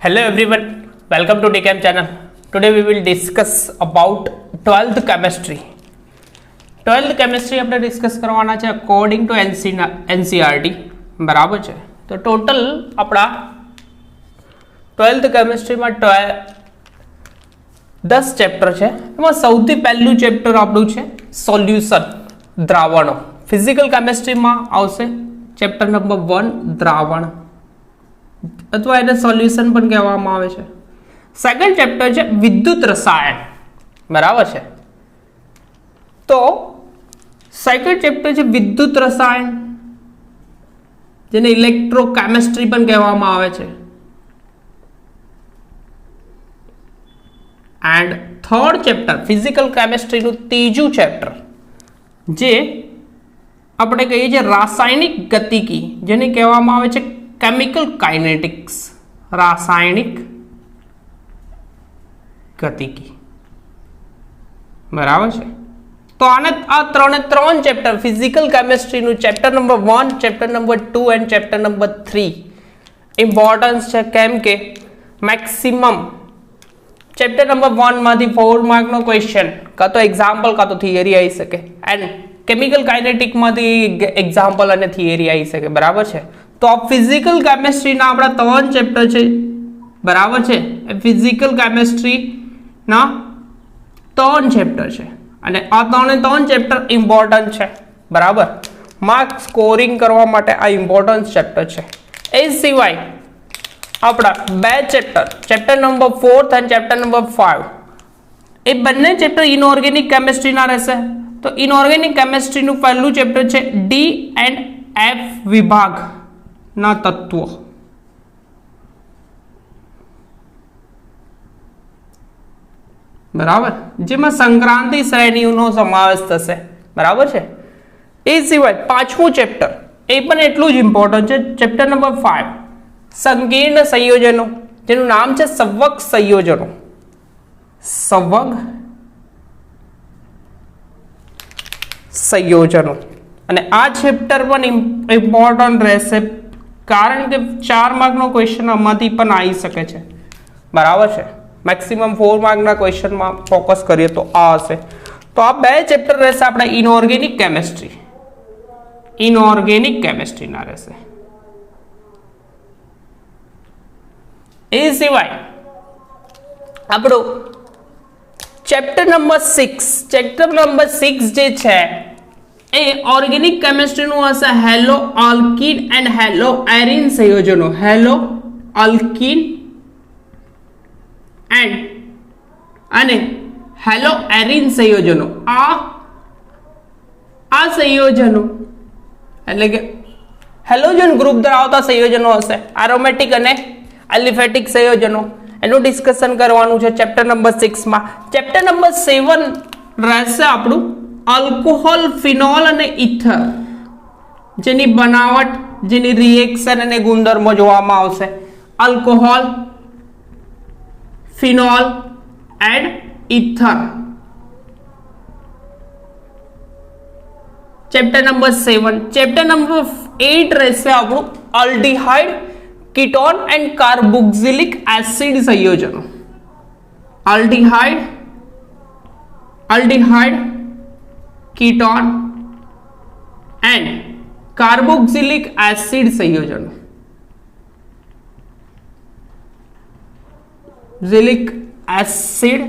Hello everyone, welcome to DCAM channel. Today we will discuss about 12th chemistry. 12th chemistry આપણે discuss કરવાના છે according to NCERT બરાબર છે. તો total આપણા 12th chemistryમાં 10 ચેપ્ટર છે. એમાં સૌથી પહેલું ચેપ્ટર આપણું છે સોલ્યુશન દ્રાવણો. ફિઝિકલ કેમિસ્ટ્રીમાં આવશે ચેપ્ટર નંબર 1 દ્રાવણ અથવા એને સોલ્યુશન પણ કહેવામાં આવે છે. સેકન્ડ ચેપ્ટર છે વિદ્યુત રસાયણ બરાબર છે. તો સેકન્ડ ચેપ્ટર છે વિદ્યુત રસાયણ જેને ઇલેક્ટ્રોકેમિસ્ટ્રી પણ કહેવામાં આવે છે. એન્ડ થર્ડ ચેપ્ટર ફિઝિકલ કેમિસ્ટ્રીનું ત્રીજું ચેપ્ટર જે આપણે કહીએ છીએ રાસાયણિક ગતિકી જેને કહેવામાં આવે છે કેમિકલ કાઇનેટિક્સ. રાસાયણિક ગતિકી બરાબર છે. તો આને આ ત્રણ ચેપ્ટર ફિઝિકલ કેમિસ્ટ્રીનું chapter number 1, chapter number 2 and chapter number 3 importance છે. કેમ કે મેક્સિમમ ચેપ્ટર નંબર 1 માંથી 4 માર્કનો ક્વેશ્ચન કાં તો એક્ઝામ્પલ કાં તો થિયરી આવી શકે એન્ડ કેમિકલ કાઇનેટિકમાંથી એક્ઝામ્પલ અને થિયરી આવી શકે બરાબર છે. તો આ ફિઝિકલ કેમિસ્ટ્રીના આપણા 3 ચેપ્ટર છે બરાબર છે. એ ફિઝિકલ કેમિસ્ટ્રીના 3 ચેપ્ટર છે અને આ 3 ચેપ્ટર ઇમ્પોર્ટન્ટ છે બરાબર. માર્ક સ્કોરિંગ કરવા માટે આ ઇમ્પોર્ટન્ટ ચેપ્ટર છે. એ સિવાય આપણા 2 ચેપ્ટર નંબર 4 અને ચેપ્ટર નંબર 5 એ બંને ચેપ્ટર ઇનઓર્ગેનિક કેમિસ્ટ્રીના રહેશે. તો ઇનઓર્ગેનિક કેમિસ્ટ્રીનું પહેલું ચેપ્ટર છે ડી એન્ડ એફ વિભાગના તત્વો બરાબર, જેમાં સંક્રાંતિ શ્રેણીનો સમાવેશ થશે બરાબર છે. એ સિવાય 5મું ચેપ્ટર એ પણ એટલું જ ઇમ્પોર્ટન્ટ છે. ચેપ્ટર નંબર 5 સંકીર્ણ સંયોજનો જેનું નામ છે સંવગ સંયોજનો. સંવગ સંયોજનો અને આ ચેપ્ટર પણ ઇમ્પોર્ટન્ટ રહેશે કારણ કે 4 માર્કનો ક્વેશ્ચન આમાંથી પણ આવી શકે છે બરાબર છે. મેક્સિમમ 4 માર્કના ક્વેશ્ચનમાં ફોકસ કરીએ તો આ હશે. તો આ 2 ચેપ્ટર રહેશે આપણે ઇનઓર્ગેનિક કેમિસ્ટ્રીના રહેશે. એ સિવાય આપણું ચેપ્ટર નંબર 6 જે છે એ ઓર્ગેનિક કેમિસ્ટ્રીનું હશે હેલો આલ્કીન એન્ડ હેલો એરીન સંયોજનો. હેલો આલ્કીન અને હેલો એરીન સંયોજનો. આ સંયોજનો એટલે કે હેલોજન ગ્રુપ ધરાવતા સંયોજનો હશે. એરોમેટિક અને એલિફેટિક સંયોજનો એનું ડિસ્કશન કરવાનું છે ચેપ્ટર નંબર 6 માં. ચેપ્ટર નંબર 7 રહેશે આપણું આલ્કોહોલ, ફિનોલ અને ઇથર જેની બનાવટ, જેની રિએક્શન અને ગુણધર્મો જોવામાં આવશે. Alcohol, phenol and ether chapter number 7. Chapter number 8 રહેશે આપણું aldehyde, ketone and carboxylic acid સંયોજનો. Aldehyde, ketone and carboxylic acid સંયોજનો. ઝિલિક એસિડ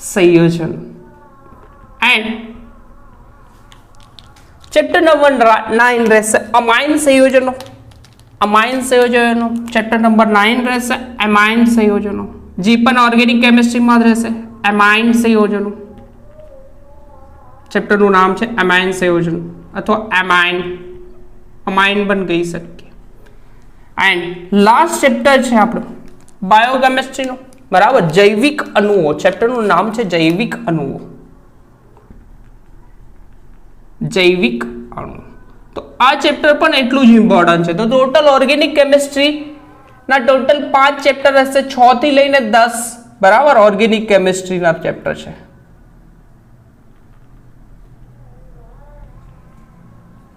સંયોજન એન્ડ ચેપ્ટર નંબર 9 રહેશે અમાઇન સંયોજનો. ચેપ્ટર નંબર 9 રહેશે એમાઇન સંયોજનો. જે પણ ઓર્ગેનિક કેમિસ્ટ્રીમાં રહેશે એમાઇન સંયોજનો. ચેપ્ટરનું નામ છે એમાઇન સંયોજનો અથવા અમાઇન પણ કહી શકીએ. એન્ડ લાસ્ટ ચેપ્ટર છે આપણું બાયોકેમિસ્ટ્રીનું બરાબર. જૈવિક અણુઓ. ચેપ્ટરનું નામ છે જૈવિક અણુઓ. જૈવિક અણુ. તો આ ચેપ્ટર પણ એટલું જ ઇમ્પોર્ટન્ટ છે. તો ટોટલ ઓર્ગેનિક કેમિસ્ટ્રીના ટોટલ 5 ચેપ્ટર હશે, 6 થી લઈને 10 બરાબર ઓર્ગેનિક કેમિસ્ટ્રીના ચેપ્ટર છે.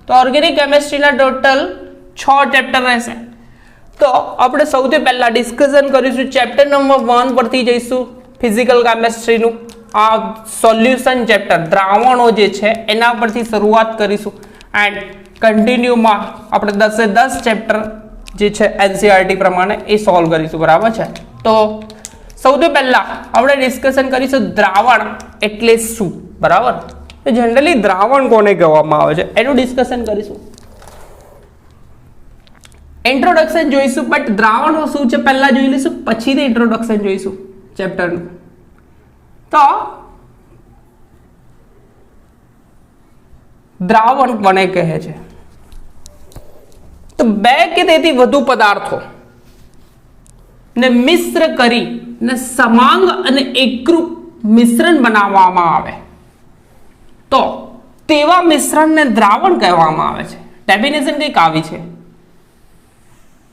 તો ઓર્ગેનિક કેમિસ્ટ્રીના ટોટલ 6 ચેપ્ટર રહેશે. તો આપણે સૌથી પહેલા ડિસ્કશન કરીશું ચેપ્ટર નંબર 1 પરથી જઈશું ફિઝિકલ કેમેસ્ટ્રીનું આ સોલ્યુશન ચેપ્ટર દ્રાવણો જે છે એના પરથી શરૂઆત કરીશું એન્ડ કન્ટિન્યુમાં આપણે 10 ચેપ્ટર જે છે એનસીઈઆરટી પ્રમાણે એ સોલ્વ કરીશું બરાબર છે તો સૌથી પહેલા આપણે ડિસ્કશન કરીશું દ્રાવણ એટલે શું બરાબર તો જનરલી દ્રાવણ કોને કહેવામાં આવે છે એનું ડિસ્કશન કરીશું ઇન્ટ્રોડક્શન જોઈશું બટ દ્રાવણો શું છે પહેલા જોઈ લઈશું પછી તે ઇન્ટ્રોડક્શન જોઈશું ચેપ્ટરનું તો દ્રાવણ કોને કહે છે તો બે કે તેથી વધુ પદાર્થો ને મિશ્ર કરી ને સમાંગ અને એકરૂપ મિશ્રણ બનાવવામાં આવે તો તેવા મિશ્રણને દ્રાવણ કહેવામાં આવે છે ડેફિનેશન કંઈક આવી છે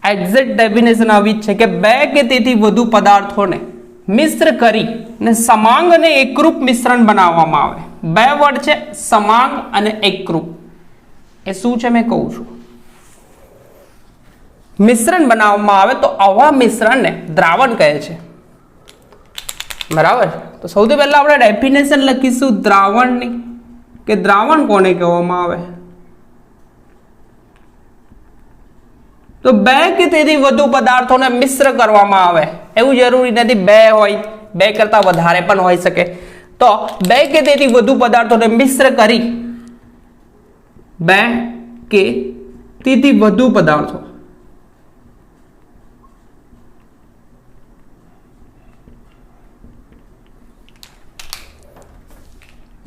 એક્ઝેક્ટ ડેફિનેશન આવી છે કે બે કે તેથી વધુ પદાર્થોને મિશ્ર કરી ને સમાંગ અને એકરૂપ મિશ્રણ બનાવવામાં આવે બે વર્ડ છે સમાંગ અને એકરૂપ એ શું છે મેં કહું છું મિશ્રણ બનાવવામાં આવે તો આવા મિશ્રણને દ્રાવણ કહે છે બરાબર તો સૌથી પહેલા આપણે ડેફિનેશન લખીશું દ્રાવણની કે દ્રાવણ કોને કહેવામાં આવે તો બે કે તેથી વધુ પદાર્થોને મિશ્ર કરવામાં આવે એવું જરૂરી નથી બે હોય બે કરતા વધારે પણ હોઈ શકે તો બે કે તેથી વધુ પદાર્થોને મિશ્ર કરી બે કે તેથી વધુ પદાર્થો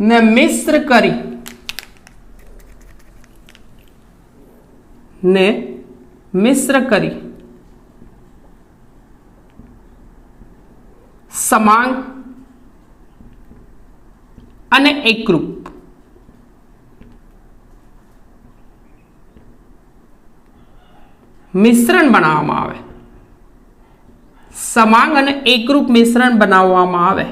ને મિશ્ર કરી સમાંગ અને એકરૂપ મિશ્રણ બનાવવામાં આવે સમાંગ અને એકરૂપ મિશ્રણ બનાવવામાં આવે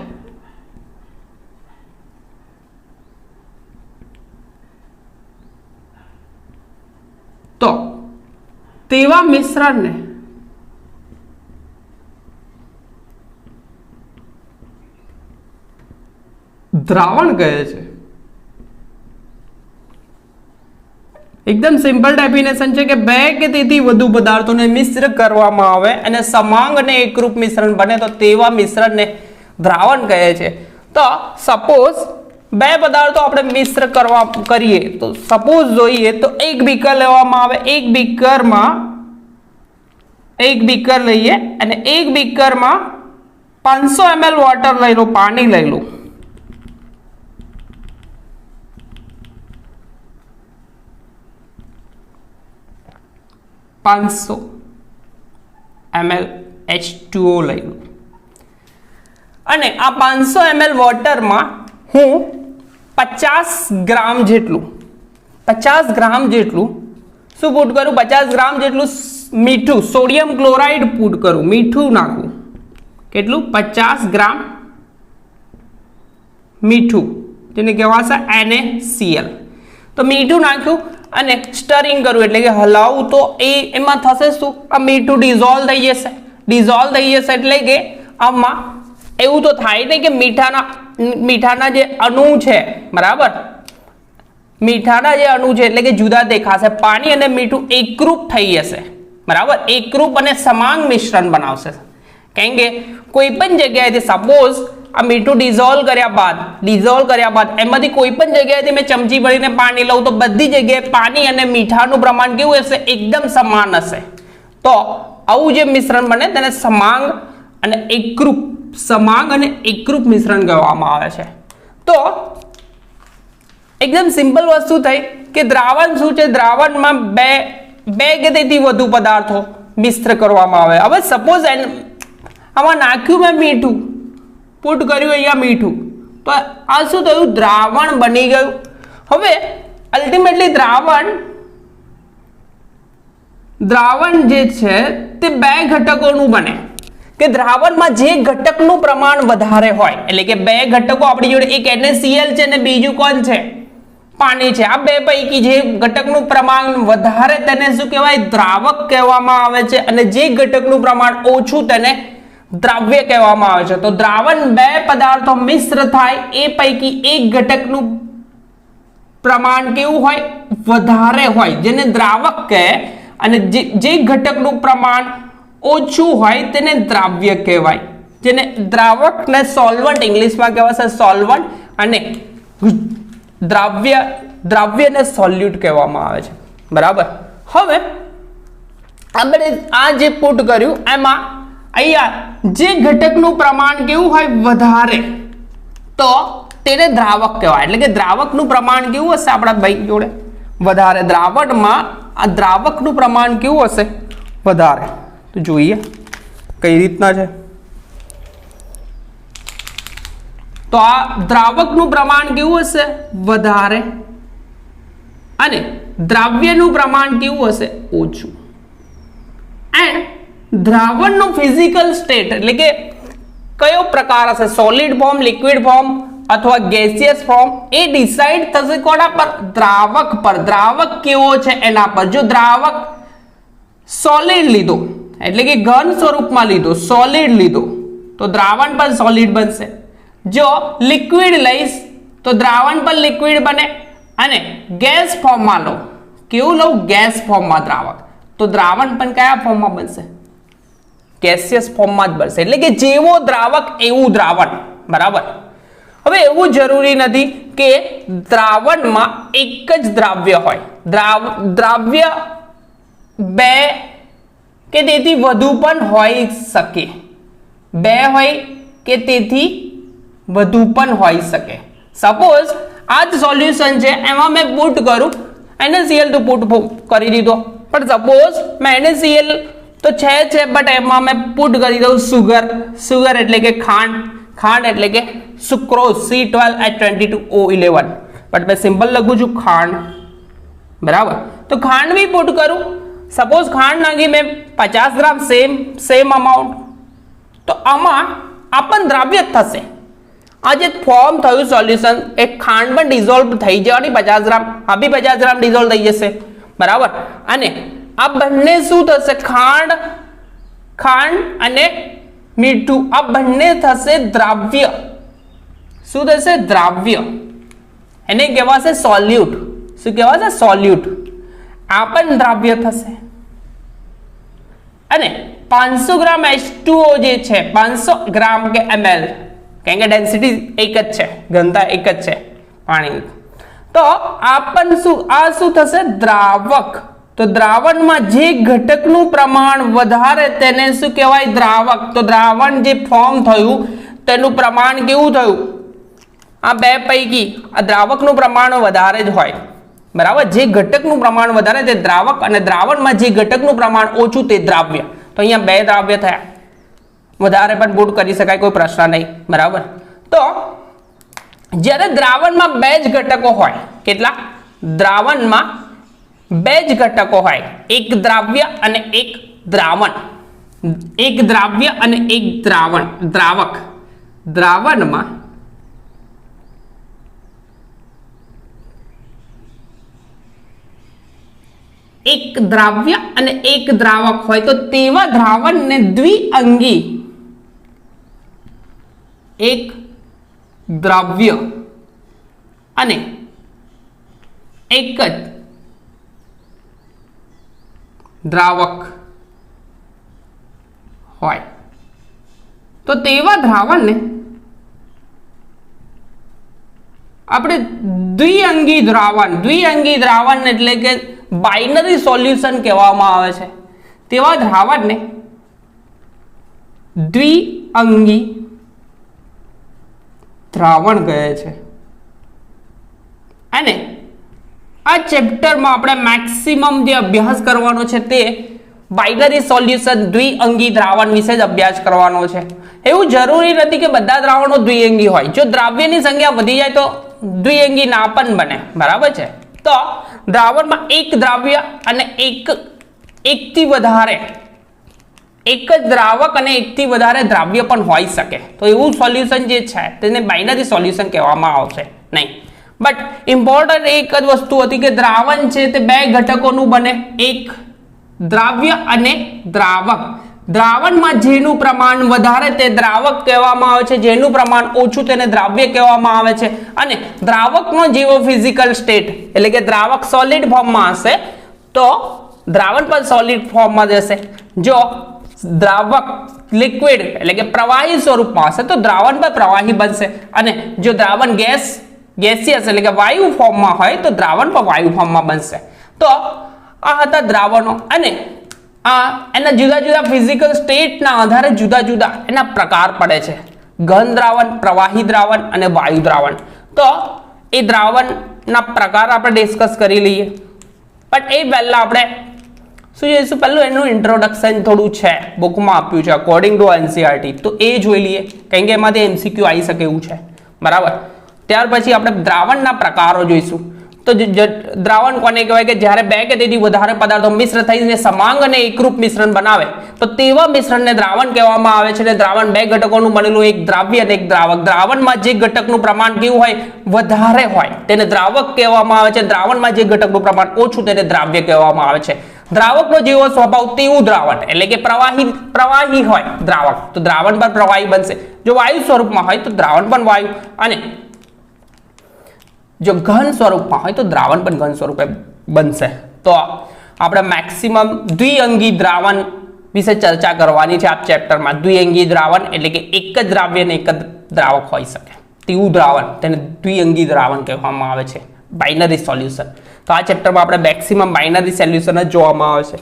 તો તેવા મિશ્રણને દ્રાવણ કહે છે એકદમ સિમ્પલ ડેફિનેશન છે કે બે કે તેથી વધુ પદાર્થોને મિશ્ર કરવામાં આવે અને સમાંગ અને એકરૂપ મિશ્રણ બને તો તેવા મિશ્રણને દ્રાવણ કહે છે તો સપોઝ બે પદાર્થો આપણે મિશ્ર કરીએ તો સપોઝ જોઈએ તો એક બીકર લેવામાં આવે એક બીકર લઈએ અને એક બીકરમાં 500 ml વોટર લઈ લો પાણી લઈ લો 500 ml H2O લઈ લો અને આ 500 ml વોટરમાં હું 50 ગ્રામ જેટલું શું પુટ કરું 50 ગ્રામ જેટલું મીઠું સોડિયમ ક્લોરાઇડ પુટ કરું મીઠું નાખું કેટલું 50 ગ્રામ મીઠું જેને કહેવાશે NaCl તો મીઠું નાખ્યું અને સ્ટરિંગ કરું એટલે કે હલાવું તો એમાં થશે શું આ મીઠું ડિઝોલ્વ થઈ જશે એટલે કે આમાં એવું તો થાય નહીં કે મીઠાના જે અણુ છે બરાબર મીઠાના જે અણુ છે એટલે કે જુદા દેખાશે પાણી અને મીઠું એકરૂપ થઈ જશે બરાબર એકરૂપ અને સમાંગ મિશ્રણ બનાવશે કેમ કે કોઈ પણ જગ્યાએથી સપોઝ આ મીઠું ડિઝોલ્વ કર્યા બાદ એમાંથી કોઈ પણ જગ્યાએથી મેં ચમચી ભરીને પાણી લઉં તો બધી જગ્યાએ પાણી અને મીઠાનું પ્રમાણ કેવું હશે એકદમ સમાન હશે તો આવું જે મિશ્રણ બને તેને સમાંગ અને એકરૂપ મિશ્રણ કહેવામાં આવે છે તો એકદમ સિમ્પલ વસ્તુ થઈ કે દ્રાવણ શું છે દ્રાવણમાં બે કે તેથી વધુ પદાર્થો મિશ્ર કરવામાં આવે હવે સપોઝ આમાં નાખ્યું મેં મીઠું પુટ કર્યું અહીંયા મીઠું તો આ શું થયું દ્રાવણ બની ગયું હવે અલ્ટિમેટલી દ્રાવણ જે છે તે બે ઘટકોનું બને કે દ્રાવણમાં જે ઘટકનું પ્રમાણ વધારે હોય એટલે કે બે ઘટકો આપણી જોડે એક NaCl છે અને બીજું કોણ છે પાણી છે. આ બે પૈકી જે ઘટકનું પ્રમાણ વધારે તેને શું કહેવાય? દ્રાવક કહેવામાં આવે છે, અને જે ઘટકનું પ્રમાણ ઓછું તેને દ્રાવ્ય કહેવામાં આવે છે. તો દ્રાવણ બે પદાર્થો મિશ્ર થાય એ પૈકી એક ઘટકનું પ્રમાણ કેવું હોય? વધારે હોય, જેને દ્રાવક કહે, અને જે ઘટકનું પ્રમાણ ઓછું હોય તેને દ્રાવ્ય કહેવાય. જેને દ્રાવકને સોલ્વન્ટ ઇંગ્લિશમાં કહેવાશે સોલ્વન્ટ, અને દ્રાવ્યને સોલ્યુટ કહેવામાં આવે છે. બરાબર. હવે આપણે આ જે પુટ કર્યું એમાં અહીંયા જે ઘટકનું પ્રમાણ કેવું હોય? વધારે, તો તેને દ્રાવક કહેવાય. એટલે કે દ્રાવકનું પ્રમાણ કેવું હશે આપણા ભાઈ જોડે? વધારે. દ્રાવણમાં આ દ્રાવકનું પ્રમાણ કેવું હશે? વધારે. તો જોઈએ કઈ રીતના છે. તો આ દ્રાવકનું પ્રમાણ કેવું હશે? વધારે, અને દ્રાવ્યનું પ્રમાણ કેવું હશે? ઓછું. એન્ડ દ્રાવણનું ફિઝિકલ સ્ટેટ એટલે કે કયો પ્રકાર હશે? સોલિડ ફોર્મ, લિક્વિડ ફોર્મ અથવા ગેસિયસ ફોર્મ, એ ડિસાઇડ થશે કોના પર? દ્રાવક પર. દ્રાવક કેવો છે એના પર. જો દ્રાવક સોલિડ લીધો એટલે કે ઘન સ્વરૂપમાં લીધો, સોલિડ લીધો, તો દ્રાવણ પણ સોલિડ બનશે. જો લિક્વિડ લઈશ તો દ્રાવણ પણ લિક્વિડ બને, અને ગેસ ફોર્મમાં લો, કેવું લઉં? ગેસ ફોર્મમાં દ્રાવક, તો દ્રાવણ પણ કયા ફોર્મમાં બનશે? ગેસિયસ ફોર્મમાં જ બનશે. એટલે કે જેવો દ્રાવક એવું દ્રાવણ. બરાબર. હવે એવું જરૂરી નથી કે દ્રાવણમાં એક જ દ્રાવ્ય હોય. દ્રાવ્ય બે કે તેથી વધુ પણ હોઈ શકે. બે હોય કે તેથી વધુ પણ હોઈ શકે. સપોઝ આ જ સોલ્યુશન છે, એમાં મેં પુટ કરું NaCl તો પુટ કરી દીધો, પણ સપોઝ મેં NaCl તો છે, બટ એમાં મેં પુટ કરી દઉં સુગર. સુગર એટલે કે ખાંડ. ખાંડ એટલે કે સુક્રોઝ, C12H22O11, બટ મેં સિમ્પલ લખું છું ખાંડ. બરાબર. તો ખાંડ બી પુટ કરું. સપોઝ ખાંડ નાખી મેં 50 ગ્રામ, સેમ અમાઉન્ટ, તો આમાં આ પણ દ્રાવ્ય થશે. આ જે ફોર્મ થયું સોલ્યુશન, એ ખાંડ પણ ડિઝોલ્વ થઈ જવાની 50 ગ્રામ, આ બી 50 ગ્રામ ડિઝોલ્વ થઈ જશે. બરાબર. અને આ બંને શું થશે? ખાંડ અને મીઠું, આ બંને થશે દ્રાવ્ય. શું થશે? દ્રાવ્ય. એને કહેવાશે સોલ્યુટ. શું કહેવાશે? સોલ્યુટ. આ પણ દ્રાવ્ય થશે. અને 500 ગ્રામ H2O જે છે, 500 ગ્રામ કે ml, કારણ કે ડેન્સિટી એક જ છે, ઘનતા એક જ છે પાણીની, તો આ પણ શું થશે? દ્રાવક. તો દ્રાવણમાં જે ઘટકનું પ્રમાણ વધારે તેને શું કહેવાય? દ્રાવક. તો દ્રાવણ જે ફોર્મ થયું તેનું પ્રમાણ કેવું થયું? આ બે પૈકી આ દ્રાવકનું પ્રમાણ વધારે જ હોય. બરાબર. જે ઘટકનું પ્રમાણ વધારે તે દ્રાવક, અને દ્રાવણમાં જે ઘટકનું પ્રમાણ ઓછું તે દ્રાવ્ય. તો અહીંયા બે દ્રાવ્ય થયા. વધારે પણ પુટ કરી શકાય, કોઈ પ્રશ્ન નહીં. બરાબર. તો જ્યારે દ્રાવણમાં બે જ ઘટકો હોય, કેટલા? દ્રાવણમાં બે જ ઘટકો હોય, એક દ્રાવ્ય અને એક દ્રાવણ. એક દ્રાવ્ય અને એક દ્રાવક. દ્રાવણમાં એક દ્રાવ્ય અને એક દ્રાવક હોય, તો તેવા દ્રાવણને દ્વિઅંગી, એક દ્રાવ્ય અને એક જ દ્રાવક હોય, તો તેવા દ્રાવણને આપણે દ્વિઅંગી દ્રાવણ એટલે કે બાઇનરી સોલ્યુશન કહેવામાં આવે છે. તેવા દ્રાવણને દ્વિઅંગી દ્રાવણ કહે છે. અને આ ચેપ્ટરમાં આપણે મેક્સિમમ જે અભ્યાસ કરવાનો છે તે બાઇનરી સોલ્યુશન દ્વિઅંગી દ્રાવણ વિશે જ અભ્યાસ કરવાનો છે. એવું જરૂરી નથી કે બધા દ્રાવણો દ્વિઅંગી હોય. જો દ્રાવ્યની સંખ્યા વધી જાય તો દ્વિઅંગી ના પણ બને. બરાબર છે. તો દ્રાવણમાં એક દ્રાવ્ય અને એકથી વધારે, એક જ દ્રાવક અને એકથી વધારે દ્રાવ્ય પણ હોઈ શકે. તો એવું સોલ્યુશન જે છે તેને બાઇનરી સોલ્યુશન કહેવામાં આવશે નહીં. બટ ઇમ્પોર્ટન્ટ એક જ વસ્તુ હતી કે દ્રાવણ છે તે બે ઘટકોનું બને, એક દ્રાવ્ય અને દ્રાવક. દ્રાવણમાં જેનું પ્રમાણ વધારે તે દ્રાવક કહેવામાં આવે છે, જેનું પ્રમાણ ઓછું તેને દ્રાવ્ય કહેવામાં આવે છે. અને દ્રાવકનો જેવો ફિઝિકલ સ્ટેટ એટલે કે દ્રાવક સોલિડ ફોર્મમાં હશે તો દ્રાવણ પણ સોલિડ ફોર્મમાં જશે. જો દ્રાવક લિક્વિડ એટલે કે પ્રવાહી સ્વરૂપમાં હશે તો દ્રાવણ પણ પ્રવાહી બનશે. અને જો દ્રાવણ ગેસિયસ એટલે કે વાયુ ફોર્મમાં હોય તો દ્રાવણ પણ વાયુ ફોર્મમાં બનશે. તો આ હતા દ્રાવણો અને એના જુદા જુદા ફિઝિકલ સ્ટેટના આધારે જુદા જુદા એના પ્રકાર પડે છે. ઘન દ્રાવણ, પ્રવાહી દ્રાવણ અને વાયુ દ્રાવણ. તો એ દ્રાવણના પ્રકાર આપણે ડિસ્કસ કરી લઈએ. પણ એ પહેલા આપણે શું જોઈશું, પહેલું એનું ઇન્ટ્રોડક્શન થોડું છે, બુકમાં આપ્યું છે અકોર્ડિંગ ટુ એનસીઈઆરટી, તો એ જોઈ લઈએ કારણ કે એમાંથી એમસીક્યુ આવી શકે એવું છે. બરાબર. ત્યાર પછી આપણે દ્રાવણના પ્રકારો જોઈશું. તો દ્રાવણ કોને કહેવાય કે જ્યારે બે કે તેથી વધારે પદાર્થો મિશ્ર થઈને સમાંગ અને એકરૂપ મિશ્રણ બનાવે તો તેવા મિશ્રણને દ્રાવણ કહેવામાં આવે છે. અને દ્રાવણ બે ઘટકોનું બનેલું, એક દ્રાવ્ય અને એક દ્રાવક. દ્રાવણમાં જે ઘટકનું પ્રમાણ કેવું હોય, વધારે હોય તેને દ્રાવક કહેવામાં આવે છે. દ્રાવણમાં જે ઘટકનું પ્રમાણ ઓછું તેને દ્રાવ્ય કહેવામાં આવે છે. દ્રાવકનો જેવો સ્વભાવ તેવું દ્રાવણ એટલે કે પ્રવાહી હોય દ્રાવક તો દ્રાવણ પણ પ્રવાહી બનશે. જો વાયુ સ્વરૂપમાં હોય તો દ્રાવણ પણ વાયુ, અને જો ઘન સ્વરૂપમાં હોય તો દ્રાવણ પણ ઘન સ્વરૂપે બનશે. તો આપણે મેક્સિમમ દ્વિઅંગી દ્રાવણ વિશે ચર્ચા કરવાની છે આ ચેપ્ટરમાં. દ્વિઅંગી દ્રાવણ એટલે કે એક જ દ્રાવ્ય અને એક જ દ્રાવક હોઈ શકે તેવું દ્રાવણ, તેને દ્વિઅંગી દ્રાવણ કહેવામાં આવે છે. Binary solution. તો આ ચેપ્ટરમાં આપણે મેક્સિમમ બાઇનરી સોલ્યુશન જ જોવામાં આવે છે,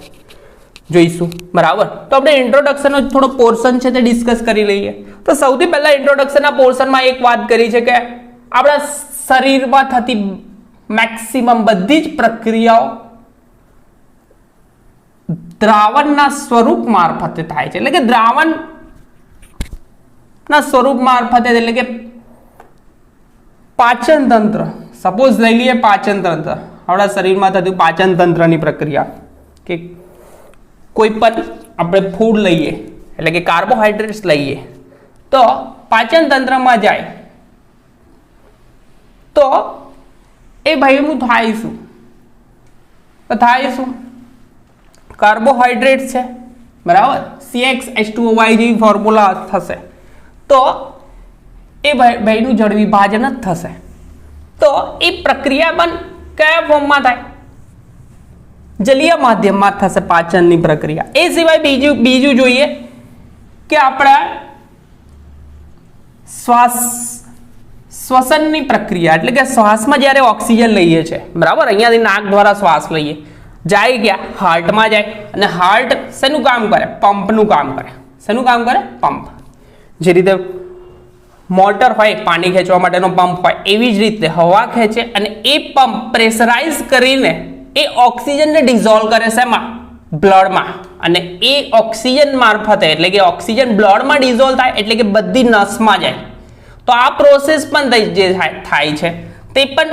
જોઈશું. બરાબર. તો આપણે ઇન્ટ્રોડક્શનનો થોડો પોર્શન છે તે ડિસ્કસ કરી લઈએ. તો સૌથી પહેલા ઇન્ટ્રોડક્શનના પોર્શનમાં એક વાત કરી છે કે આપણા શરીરમાં થતી મેક્સિમમ બધી જ પ્રક્રિયાઓ દ્રાવણના સ્વરૂપ મારફતે થાય છે. એટલે કે દ્રાવણના સ્વરૂપ મારફતે, એટલે કે પાચન તંત્ર, સપોઝ લઈ લઈએ પાચન તંત્ર, આપણા શરીરમાં થતું પાચન તંત્રની પ્રક્રિયા કે કોઈ પણ આપણે ફૂડ લઈએ એટલે કે કાર્બોહાઈડ્રેટ્સ લઈએ તો પાચન તંત્રમાં જાય તો એ ભાઈનું થાય શું? કાર્બોહાઈડ્રેટ છે, બરાબર, CxH2O જેવી ફોર્મ્યુલા થશે તો એ ભાઈનું જળ વિભાજન જ થશે. તો એ પ્રક્રિયા પણ કયા ફોર્મમાં થાય? જલીય માધ્યમમાં થશે પાચનની પ્રક્રિયા. એ સિવાય બીજું જોઈએ કે આપણા શ્વસનની પ્રક્રિયા એટલે કે શ્વાસમાં જ્યારે ઓક્સિજન લઈએ છીએ, બરાબર, અહીંયાથી નાક દ્વારા શ્વાસ લઈએ, જાય ગયા હાર્ટમાં જાય અને હાર્ટ શેનું કામ કરે? પંપનું કામ કરે. શેનું કામ કરે? પંપ. જે રીતે મોટર હોય પાણી ખેંચવા માટેનો પંપ હોય એવી જ રીતે હવા ખેંચે અને એ પંપ પ્રેશરાઇઝ કરીને એ ઓક્સિજનને ડિઝોલ્વ કરે છે એમાં બ્લડમાં, અને એ ઓક્સિજન મારફતે એટલે કે ઓક્સિજન બ્લડમાં ડિઝોલ્વ થાય એટલે કે બધી નસમાં જાય. તો આ પ્રોસેસ પણ જે થાય છે તે પણ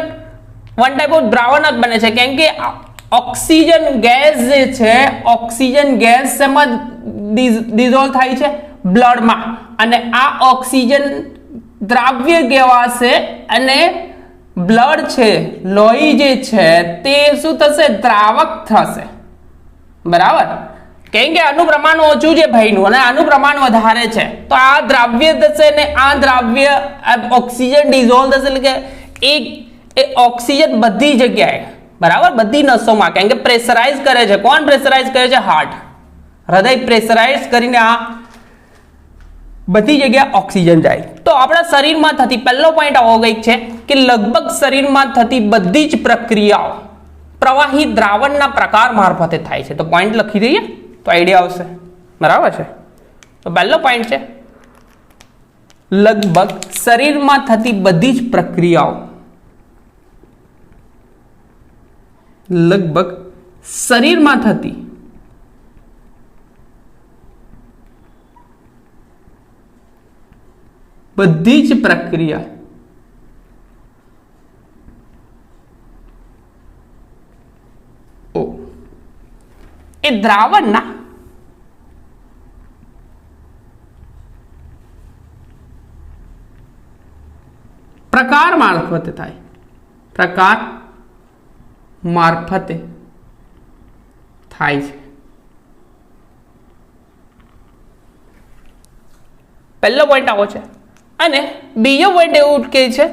વન ટાઈપ ઓફ દ્રાવણ જ બને છે. કેમ કે ઓક્સિજન ગેસ જે છે, ઓક્સિજન ગેસ શેમાં ડિઝોલ્વ થાય છે? બ્લડમાં. અને આ ઓક્સિજન દ્રાવ્ય કહેવાશે અને બ્લડ છે, લોહી જે છે તે શું થશે? દ્રાવક થશે. બરાબર. કેમ કે આનું પ્રમાણ ઓછું છે ભાઈનું અને આનું પ્રમાણ વધારે છે તો આ દ્રાવ્ય થશે ને આ દ્રાવ્ય ઓક્સિજન ડિઝોલ્વ થશે એટલે કે એ ઓક્સિજન બધી જગ્યાએ, બરાબર, બધી નસોમાં, કેમ કે પ્રેશરાઇઝ કરે છે. કોણ પ્રેશરાઇઝ કરે છે? હાર્ટ. હૃદય પ્રેશરાઇઝ કરીને આ બધી જગ્યાએ ઓક્સિજન જાય. તો આપણા શરીરમાં થતી પહેલો પોઈન્ટ આવો કંઈક છે કે લગભગ શરીરમાં થતી બધી જ પ્રક્રિયાઓ પ્રવાહી દ્રાવણના પ્રકાર મારફતે થાય છે. તો પોઈન્ટ લખી દઈએ તો આઈડિયા આવશે. બરાબર છે. તો પહેલો પોઈન્ટ છે લગભગ શરીરમાં થતી બધી જ પ્રક્રિયાઓ લગભગ શરીરમાં થતી બધી જ પ્રક્રિયા એ દ્રાવણના પ્રકાર મારફતે થાય. પ્રકાર મારફતે થાય છે. પહેલો પોઈન્ટ આવો છે. અને બીજો પોઈન્ટ એવું કહે છે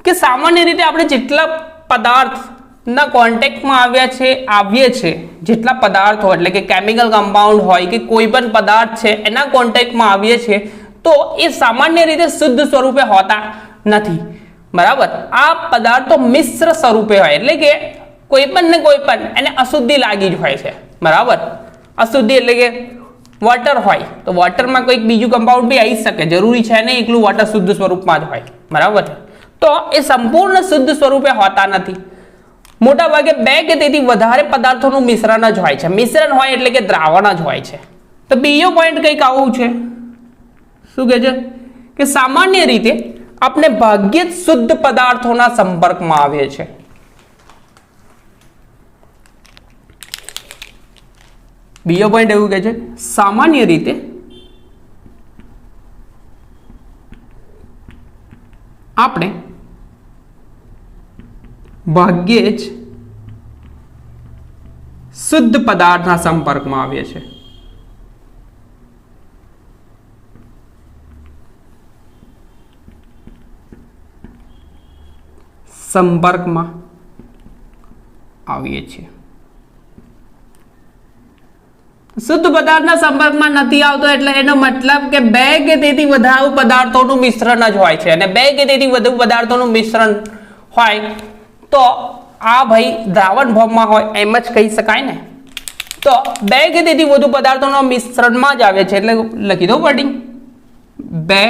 કે સામાન્ય રીતે આપણે જેટલા પદાર્થના કોન્ટેક્ટમાં આવીએ છીએ જેટલા પદાર્થો એટલે કે કેમિકલ કમ્પાઉન્ડ હોય કે કોઈ પણ પદાર્થ છે એના કોન્ટેક્ટમાં આવીએ છીએ તો એ સામાન્ય રીતે શુદ્ધ સ્વરૂપે હોતા નથી. બરાબર. આ પદાર્થો મિશ્ર સ્વરૂપે હોય એટલે કે કોઈ પણ ને કોઈ પણ એને અશુદ્ધિ લાગી જ હોય છે. બરાબર. અશુદ્ધિ એટલે કે વોટર હોય તો વોટરમાં કોઈક બીજું કમ્પાઉન્ડ બી આવી શકે, જરૂરી છે ને એકલું વોટર શુદ્ધ સ્વરૂપમાં જ હોય. બરાબર. તો એ સંપૂર્ણ શુદ્ધ સ્વરૂપે હોતા નથી. મોટા ભાગે 2 કે તેથી વધારે પદાર્થોનું મિશ્રણ જ હોય છે. મિશ્રણ હોય એટલે કે દ્રાવણ જ હોય છે. તો બીજો પોઈન્ટ કંઈક આવું છે. શું કહે છે કે સામાન્ય રીતે આપણે ભાગ્યે જ શુદ્ધ પદાર્થોના સંપર્કમાં આવીએ છીએ. બીજો પોઈન્ટ એવું કહે છે સામાન્ય રીતે આપણે ભાગ્યે જ શુદ્ધ પદાર્થના સંપર્કમાં આવીએ છીએ. સંપર્કમાં આવીએ છીએ. શુદ્ધ પદાર્થના સંપર્કમાં નથી આવતો એટલે એનો મતલબ કે 2 કે તેથી વધારે પદાર્થોનું મિશ્રણ જ હોય છે. અને 2 કે તેથી વધુ પદાર્થોનું મિશ્રણ હોય તો આ ભાઈ દ્રાવણ ફોર્મમાં હોય એમ જ કહી શકાય ને. તો 2 કે તેથી વધુ પદાર્થોના મિશ્રણમાં જ આવે છે એટલે લખી દો વર્ડિંગ 2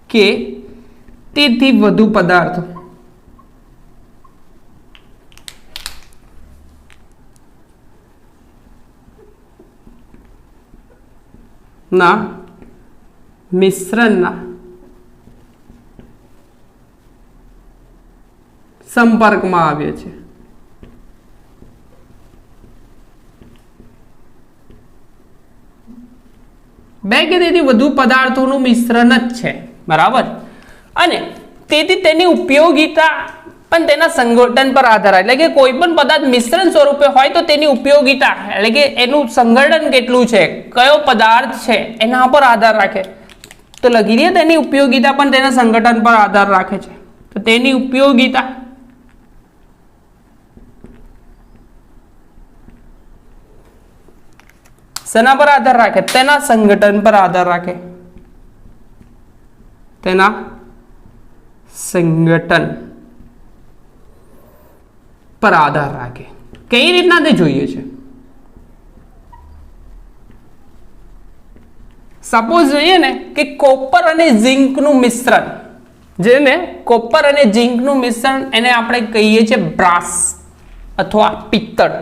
કે તેથી વધુ પદાર્થો ના મિશ્રણના સંપર્કમાં આવે છે. બે કે તેથી વધુ પદાર્થોનું મિશ્રણ જ છે. બરાબર. અને તેથી તેની ઉપયોગિતા પણ તેના સંગઠન પર આધાર એટલે કે કોઈ પણ પદાર્થ મિશ્રણ સ્વરૂપે હોય તો તેની ઉપયોગિતા એટલે કે એનું સંગઠન કેટલું છે, કયો પદાર્થ છે એના પર આધાર રાખે. તો લખી દઈએ તેની ઉપયોગિતા પણ તેના સંગઠન પર આધાર રાખે છે. તો તેની ઉપયોગિતા શેના પર આધાર રાખે? તેના સંગઠન પર આધાર રાખે. તેના સંગઠન પર આધાર રાખે. કઈ રીતના તે જોઈએ છે? સપોઝ જોઈએ ને કે કોપર અને ઝિંકનું મિશ્રણ, જેને કોપર અને ઝિંકનું મિશ્રણ એને આપણે કહીએ છીએ બ્રાસ અથવા પિત્તળ.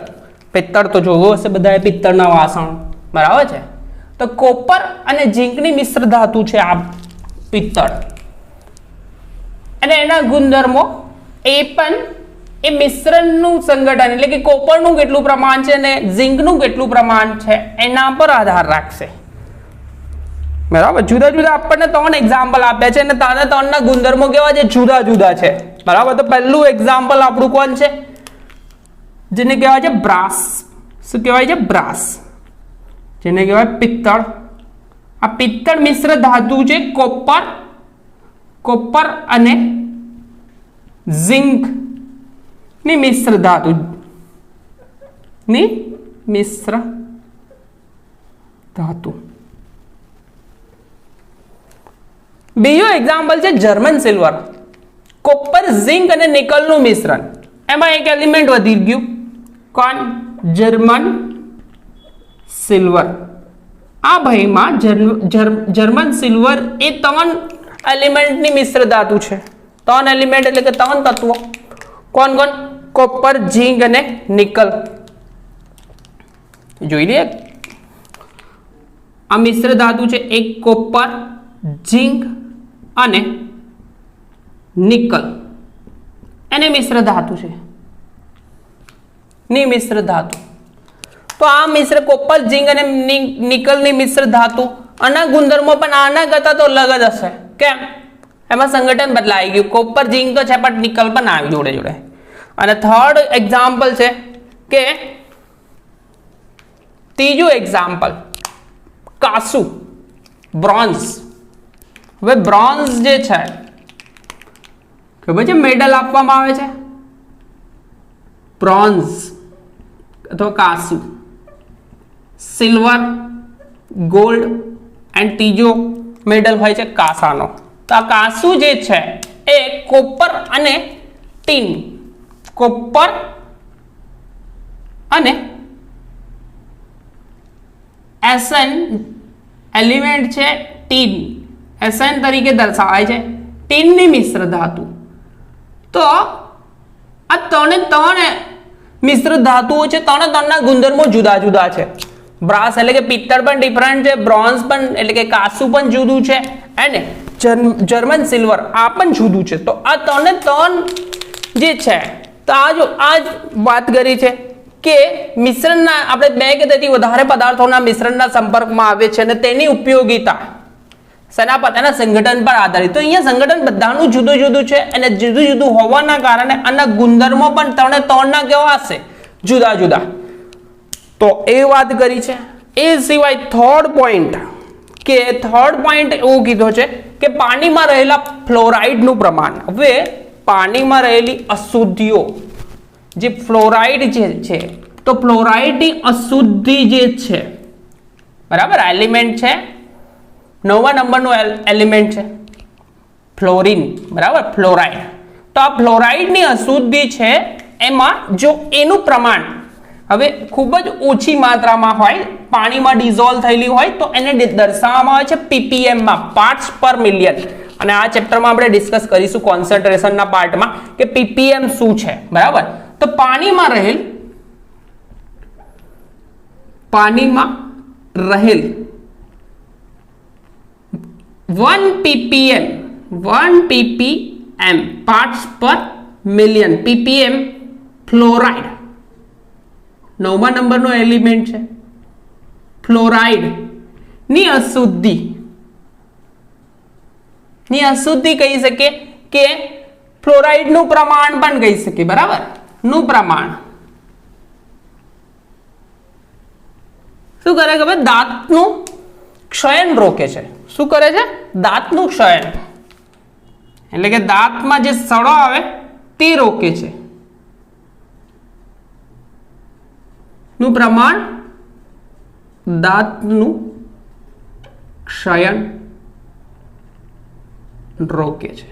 પિત્તળ તો જોયું હશે બધાએ, પિત્તળના વાસણ. બરાબર છે. તો કોપર અને ઝિંકની મિશ્ર ધાતુ છે આ પિત્તળ. અને એના ગુણધર્મો એ પણ એ મિશ્રણનું સંગઠન એટલે કે કોપરનું કેટલું પ્રમાણ છે અને ઝિંકનું કેટલું પ્રમાણ છે એના પર આધાર રાખશે. બરાબર. જુદા જુદા આપણને 3 એક્ઝામ્પલ આપ્યા છે અને ત્રણના ગુણધર્મો કેવા છે? જુદા જુદા છે. બરાબર. તો પહેલું એક્ઝામ્પલ આપણું કોણ છે? જેને કહેવાય છે બ્રાસ. શું કહેવાય છે? બ્રાસ. જેને કહેવાય પિત્તળ. આ પિત્તળ મિશ્ર ધાતુ છે કોપર અને ઝિંક ની મિશ્ર ધાતુ ની મિશ્ર ધાતુ. બીજું એક્ઝામ્પલ છે જર્મન સિલ્વર. કોપર, ઝિંક અને નિકલનું મિશ્રણ. એમાં એક એલિમેન્ટ વધી ગયું. કોણ? German silver. આ ભાઈમાં જર્મન સિલ્વર એ 3 એલિમેન્ટની મિશ્ર ધાતુ છે. 3 એલિમેન્ટ એટલે કે 3 તત્વો. કોણ કોણ? કોપર, ઝિંક અને નિકલ. જોઈ લઈએ. આ મિશ્ર ધાતુ છે એક કોપર, ઝિંક અને નિકલ. એને મિશ્ર ધાતુ છે ની મિશ્ર ધાતુ. તો આ મિશ્ર કોપર, ઝિંક અને નિકલની મિશ્ર ધાતુ આના ગુણધર્મો પણ આના કરતા તો અલગ જ હશે. કેમ? એમાં સંગઠન બદલાઈ ગયું. કોપર, ઝિંક તો છે પણ નિકલ પણ આવી જોડે જોડે. અને થર્ડ એક્ઝામ્પલ છે કે ત્રીજું એક્ઝામ્પલ કાસુ, બ્રોન્ઝ. હવે બ્રોન્ઝ જે છે ખબર છે મેડલ આપવામાં આવે છે, બ્રોન્ઝ અથવા કાસુ, સિલ્વર, ગોલ્ડ એન્ડ ત્રીજો મેડલ હોય છે કાસાનો. તો આ કાસુ જે છે એ કોપર અને ટીન, કોપર અને એસએન એલિમેન્ટ છે ટીન, એસએન તરીકે દર્શાવાય છે, ટીનની મિશ્ર ધાતુ. તો આ ત્રણે મિશ્ર ધાતુઓ છે, ત્રણના ગુણધર્મો જુદા જુદા છે. બ્રાસ એટલે કે પિત્તળ પણ ડિફરન્ટ છે, બ્રોન્ઝ પણ એટલે કે કાસુ પણ જુદું છે અને જર્મન સિલ્વર આ પણ જુદું છે. તો આ ત્રણ જે છે તો આ જ વાત કરી છે કે મિશ્રણના આપણે 2 કે તેથી વધારે પદાર્થોના મિશ્રણના સંપર્કમાં આવે છે અને તેની ઉપયોગિતા શેના પર, એના સંગઠન પર આધારિત. તો અહીંયા સંગઠન બધાનું જુદું જુદું છે અને જુદું જુદું હોવાના કારણે આના ગુણધર્મો પણ ત્રણના કેવા હશે, જુદા જુદા. તો એ વાત કરી છે. એ સિવાય થર્ડ પોઈન્ટ એવું કીધો છે કે પાણીમાં રહેલા ફ્લોરાઇડનું પ્રમાણ. હવે પાણીમાં રહેલી અશુદ્ધિઓ જે ફ્લોરાઇડ જે છે, તો ફ્લોરાઇડની અશુદ્ધિ જે છે બરાબર, એલિમેન્ટ છે 9મા નંબરનું એલિમેન્ટ છે ફ્લોરિન, બરાબર, ફ્લોરાઇડ. તો આ ફ્લોરાઇડની અશુદ્ધિ છે એમાં જો એનું પ્રમાણ હવે ખૂબ જ ઓછી માત્રામાં હોય, પાણીમાં ડિઝોલ્વ થયેલી હોય તો એને દર્શાવવામાં આવે છે ppm માં, પાર્ટ્સ પર મિલિયન. અને આ ચેપ્ટરમાં આપણે ડિસ્કસ કરીશું કોન્સન્ટ્રેશનના પાર્ટમાં કે ppm શું છે, બરાબર. તો પાણીમાં રહેલ 1 ppm પાર્ટ્સ પર મિલિયન, ppm ફ્લોરાઇડ 9મા નંબરનો એલિમેન્ટ છે. ફ્લોરાઇડ ની અશુદ્ધિ કહી શકીએ કે ફ્લોરાઇડનું પ્રમાણ પણ કહી શકીએ, બરાબર, નું પ્રમાણ શું કરે ખબર, દાંતનું ક્ષયન રોકે છે. શું કરે છે, દાંતનું ક્ષયન એટલે કે દાંતમાં જે સડો આવે તે રોકે છે. નું પ્રમાણ દાંતનું ક્ષયન રોકે છે.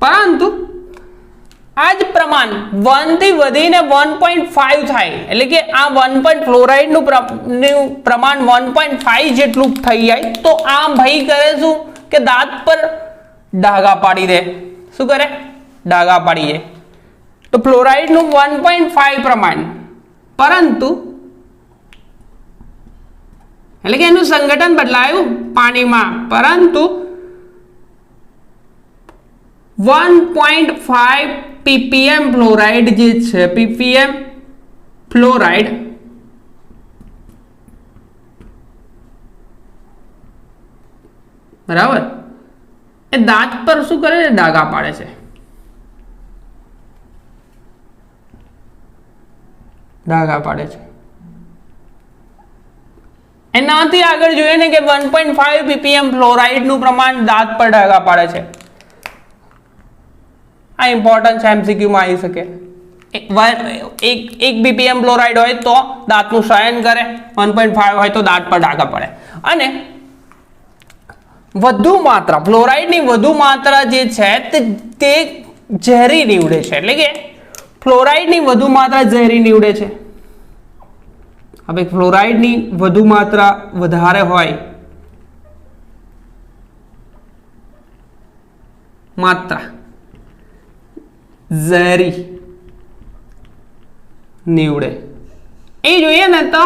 પરંતુ આ જ પ્રમાણ 1 થી વધીને 1.5 થાય એટલે કે આ 1. ફ્લોરાઇડનું પ્રમાણ 1.5 જેટલું થઈ જાય તો આ ભાઈ કરે શું કે દાંત પર ડાઘા પાડી દે. શું કરે, ડાઘા પાડી દે. તો ફ્લોરાઇડનું 1.5 પ્રમાણ, પરંતુ એટલે કે એનું સંગઠન બદલાયું પાણીમાં, પરંતુ 1.5 ppm ફ્લોરાઇડ જે છે, ppm ફ્લોરાઇડ બરાબર એ દાંત પર શું કરે છે, ડાઘા પાડે છે. ડાઘા પાડે છે. એનાથી આગળ જોઈએ ને કે 1.5 ppm ફ્લોરાઇડનું પ્રમાણ દાંત પર ડાઘા પાડે છે. આ ઇમ્પોર્ટન્ટ છે, MCQ માં આવી શકે. 1 ppm ફ્લોરાઇડ હોય તો દાંતનું ક્ષયન કરે, 1.5 હોય તો દાંત પર ડાઘા પડે. અને વધુ માત્રા ફ્લોરાઇડની વધુ માત્રા જે છે તે ઝેરી નીવડે છે, એટલે કે ફ્લોરાઇડની વધુ માત્રા ઝેરી નીવડે છે. હવે ફ્લોરાઇડની વધુ માત્રા વધારે હોય, માત્રા ઝેરી નીવડે એ જોઈએ ને તો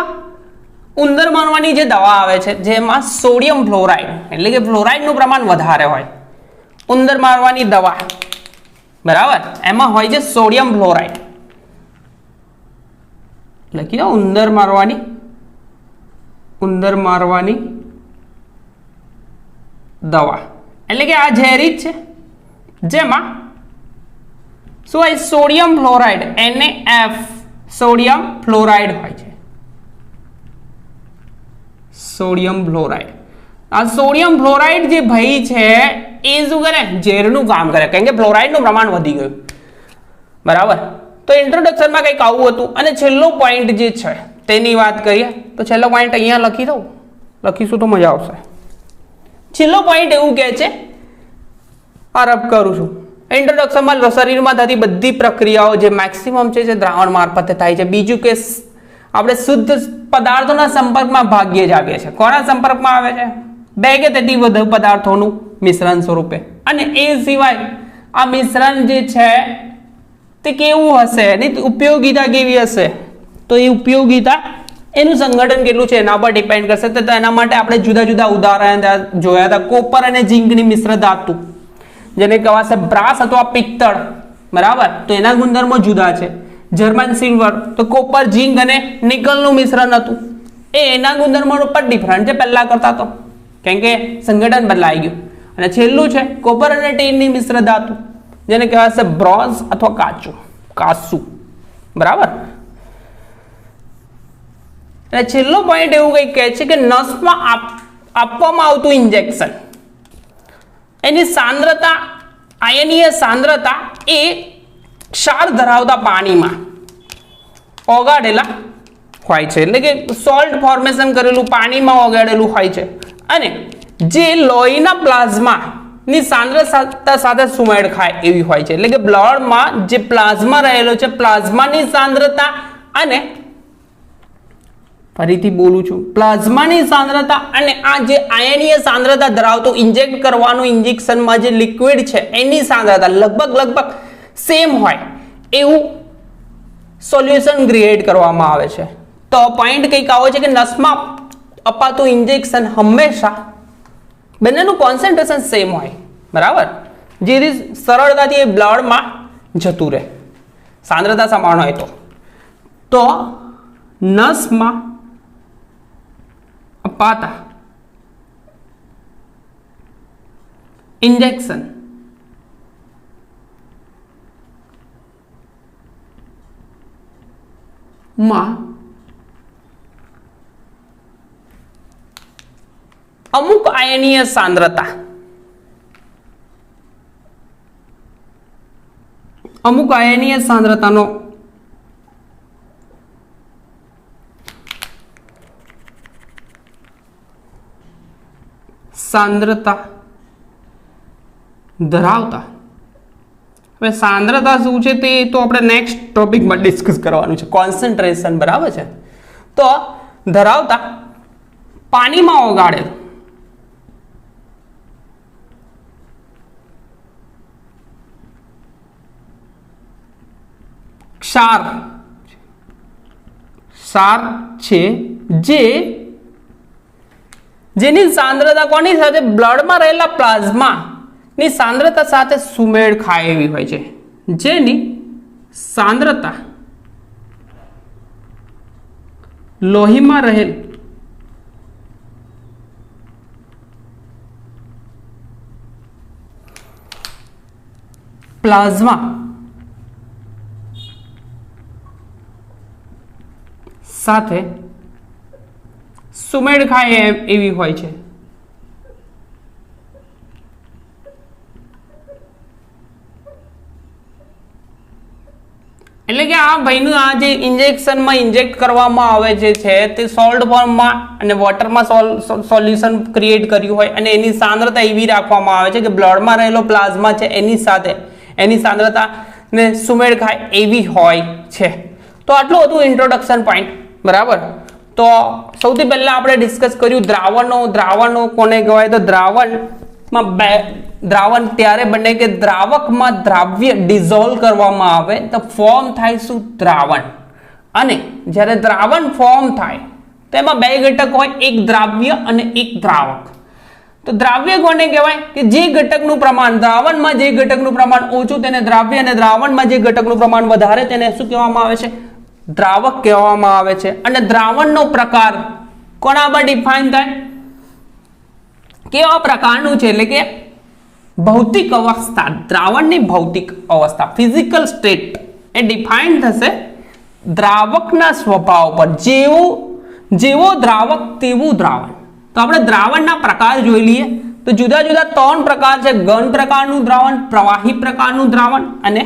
ઉંદર મારવાની જે દવા આવે છે જેમાં સોડિયમ ફ્લોરાઇડ એટલે કે ફ્લોરાઇડનું પ્રમાણ વધારે હોય, ઉંદર મારવાની દવા બરાબર એમાં હોય છે સોડિયમ ફ્લોરાઇડ. લખી દો ઉંદર મારવાની દવા એટલે કે આ ઝેરી જ છે જેમાં શું હોય? Sodium fluoride, NaF sodium fluoride હોય છે, સોડિયમ ફ્લોરાઇડ. આ સોડિયમ ફ્લોરાઇડ જે ભાઈ છે એ શું કરે? ઝેરનું કામ કરે, કારણ કે ફ્લોરાઇડનું પ્રમાણ વધી ગયું. બરાબર. તો ઇન્ટ્રોડક્શનમાં કંઈક આવું હતું. અને છેલ્લો પોઈન્ટ જે છે તેની વાત કરીએ તો છેલ્લો પોઈન્ટ અહીંયા લખી દઉં, લખીશું તો મજા આવશે. છેલ્લો પોઈન્ટ એવું કહે છે, આરંભ કરું છું. ઇન્ટ્રોડક્શનમાં શરીરમાં થતી બધી પ્રક્રિયાઓ જે મેક્સિમમ છે જે દ્રાવણ મારફતે થાય છે. બીજું કે આપણે શુદ્ધ પદાર્થોના સંપર્કમાં ભાગ્યે જ આવીએ છીએ. કોના સંપર્કમાં આવે છે? બે કે તેથી વધુ પદાર્થોનું મિશ્રણ સ્વરૂપે. અને એ સિવાય આ મિશ્રણ જે છે તે કેવું હશે, એની ઉપયોગિતા કેવી હશે? તો એ ઉપયોગિતા એનું સંગઠન કેટલું છે એના પર ડિપેન્ડ કરશે. તો એના માટે આપણે જુદા જુદા ઉદાહરણ જોયા હતા. કોપર અને ઝીંકની મિશ્ર ધાતુ જેને કહેવાશે બ્રાસ અથવા પિત્તળ. બરાબર. તો એના ગુણધર્મો જુદા છે. જર્મન સિલ્વર તો કોપર, ઝીંક અને નિકલનું મિશ્રણ હતું. એના ગુણધર્મો પર ડિફરન્ટ છે પહેલા કરતા, તો કેમ કે સંગઠન બદલાઈ ગયું. અને છેલ્લું છે કોપર અને ટીનની મિશ્ર ધાતુ જેને કહેવાશે બ્રોન્ઝ અથવા કાચું. બરાબર. અને છેલ્લો પોઈન્ટ એવું કંઈક કહે છે કે નસમાં આપવામાં આવતું ઇન્જેક્શન, એની સાંદ્રતા, આયનીય સાંદ્રતા એ ક્ષાર ધરાવતા પાણીમાં ઓગાળેલા હોય છે, એટલે કે સોલ્ટ ફોર્મેશન કરેલું પાણીમાં ઓગાળેલું હોય છે. અને જે લોહીના પ્લાઝમા ની સાંદ્રતા સાથે સુમેળ ખાય એવી હોય છે. એટલે કે બ્લડમાં જે પ્લાઝમા રહેલો છે, પ્લાઝમાની સાંદ્રતા અને ફરીથી બોલું છું, પ્લાઝમાની સાંદ્રતા અને આ જે આયનીય સાંદ્રતા ધરાવતું ઇન્જેક્ટ કરવાનું ઇન્જેક્શનમાં જે લિક્વિડ છે એની સાંદ્રતા લગભગ સેમ હોય એવું સોલ્યુશન ક્રિએટ કરવામાં આવે છે. તો પોઈન્ટ કંઈક આવો છે કે નસમાં અપાતું ઇન્જેક્શન હંમેશા બંનેનું કોન્સન્ટ્રેશન સેમ હોય. બરાબર. જેથી સરળતાથી એ બ્લડમાં જતું રહે, સાંદ્રતા સમાન હોય. તો નસમાં અપાતા ઇન્જેક્શન માં અમુક આયનીય સાંદ્રતાનો સાંદ્રતા ધરાવતા, હવે સાંદ્રતા શું છે તે તો આપણે નેક્સ્ટ ટોપિકમાં ડિસ્કસ કરવાનું છે. કોન્સન્ટ્રેશન. બરાબર છે. તો ધરાવતા પાણીમાં ઓગાળેલું ક્ષાર છે જેની સાંદ્રતા કોની સાથે? બ્લડમાં રહેલા પ્લાઝમા ની સાંદ્રતા સાથે સુમેળ ખાય એવી હોય છે. જેની સાંદ્રતા લોહીમાં રહેલ પ્લાઝમા સાથે સુમેળ ખાય એવી હોય છે. એટલે કે આ ભાઈનું આ જે ઇન્જેક્શનમાં ઇન્જેક્ટ કરવામાં આવે છે તે સોલ્ટ ફોર્મમાં અને વોટરમાં સોલ્યુશન ક્રિએટ કર્યું હોય અને એની સાંદ્રતા એવી રાખવામાં આવે છે કે બ્લડમાં રહેલો પ્લાઝમા છે એની સાથે એની સાંદ્રતાને સુમેળ ખાય એવી હોય છે. તો આટલું હતું ઇન્ટ્રોડક્શન પોઈન્ટ. બરાબર. તો સૌથી પહેલા આપણે ડિસ્કસ કર્યું દ્રાવણો કોને કહેવાય? તો દ્રાવણ ત્યારે બને કે દ્રાવકમાં દ્રાવ્ય ડિઝોલ્વ કરવામાં આવે તો ફોર્મ થાય શું? દ્રાવણ. અને જ્યારે દ્રાવણ ફોર્મ થાય તેમાં બે ઘટક હોય, એક દ્રાવ્ય અને એક દ્રાવક. તો દ્રાવ્ય કોને કહેવાય? કે જે ઘટકનું પ્રમાણ દ્રાવણમાં જે ઘટકનું પ્રમાણ ઓછું તેને દ્રાવ્ય, અને દ્રાવણમાં જે ઘટકનું પ્રમાણ વધારે તેને શું કહેવામાં આવે છે? દ્રાવક કહેવામાં આવે છે. અને દ્રાવણનો પ્રકાર કોના પર ડિફાઇન થાય? કેવા પ્રકારનું છે? એટલે કે ભૌતિક અવસ્થા, દ્રાવણની ભૌતિક અવસ્થા, ફિઝિકલ સ્ટેટ એ ડિફાઇન થશે દ્રાવકના સ્વભાવ પર. જેવો દ્રાવક તેવું દ્રાવણ. તો આપણે દ્રાવણના પ્રકાર જોઈ લઈએ. તો જુદા જુદા 3 પ્રકાર છે: ઘન પ્રકારનું દ્રાવણ, પ્રવાહી પ્રકારનું દ્રાવણ અને